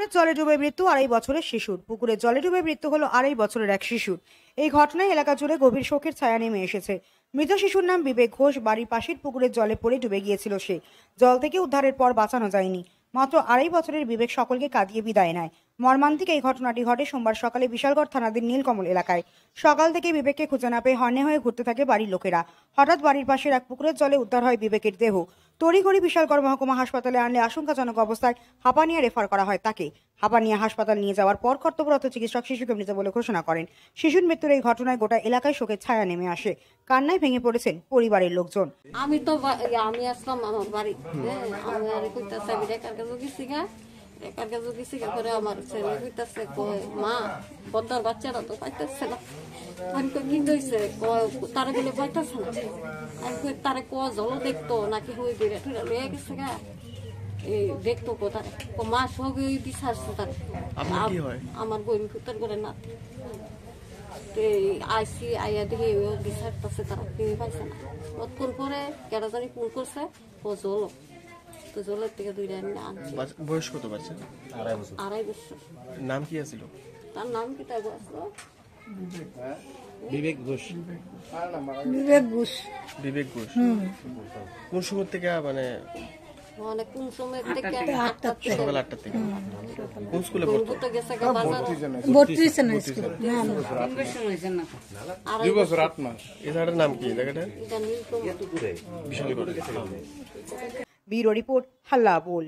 পুকুরের জলে ডুবে মৃত্যু 2.5 বছরের শিশুর। পুকুরের জলে ডুবে মৃত্যু হলো 2.5 বছরের এক শিশুর। এই ঘটনায় এলাকা জুড়ে গভীর শোকের ছায়া নেমে এসেছে। মৃত শিশুর নাম বিবেক ঘোষ। বাড়ির পাশের পুকুরের জলে পড়ে ডুবে গিয়েছিল সে। জল থেকে উদ্ধারের পর বাঁচানো যায়নি। মাত্র 2.5 বছরের বিবেক সকলকে কাঁদিয়ে বিদায় নেয়। মর্মান্তিক এই ঘটনাটি ঘটে সোমবার সকালে বিশালগড় থানাধীন নীলকমল এলাকায়। সকাল থেকে বিবেককে খুঁজে না পেয়ে হন্যে হয়ে ঘুরতে থাকে বাড়ির লোকেরা। হঠাৎ বাড়ির পাশের এক পুকুরের জলে উদ্ধার হয় বিবেকের দেহ। তড়িঘড়ি বিশালগড় মহকুমা হাসপাতালে আনলে আশঙ্কাজনক অবস্থায় হাঁপানিয়া রেফার করা হয় তাকে। হাঁপানিয়া হাসপাতাল নিয়ে যাওয়ার পর কর্তব্যরত চিকিৎসক শিশুকে মৃত বলে ঘোষণা করেন। শিশুর মৃত্যুর এই ঘটনায় গোটা এলাকায় শোকের ছায়া নেমে আসে। কান্নায় ভেঙে পড়েছেন পরিবারের লোকজন। আমি আসলাম আমার বাড়ি, আমি আর কইতাছে আমি রেখার কাছে গেছি গা, রেখার কাছে গেছি গা করে আমার ছেলে কইতাছে কয় মা বদ্দার বাচ্চারা তো পাইতেছে না। আমি কই কি হইছে? কয় তারা বলে পাইতেছে না। আমি কই তারে ক জল দেখতো নাকি হই দিলে তুইরা লয়ে গেছে গা, এই দেখতো কোথায় মা সব ওই বিচারছে তার। আমার বোন কুতার করে না আইসি আইয়া দেখি বিচারতেছে তারা কেউ পাইছে না। অতক্ষণ পরে কেটা জানি ফোন করছে ও জল, তো জলের থেকে দুইটা আনছে। বয়স কত বাচ্চা? 2.5 বছর। নাম কি আছিল? তার নাম কি তাই আসলো? বিবেক ঘোষ। বিবেক ঘোষ। বিবেক ঘোষ কোন সময় থেকে মানে কোন সময় থেকে? সকাল 8টা থেকে। কোন স্কুলে পড়তো? গেছে বাজার 2 বছর 8 মাস। এই জায়গাটার নাম কি? জায়গাটা এটা নীলকমল। বিশালগড়। ব্যুরো রিপোর্ট, হাল্লা বোল।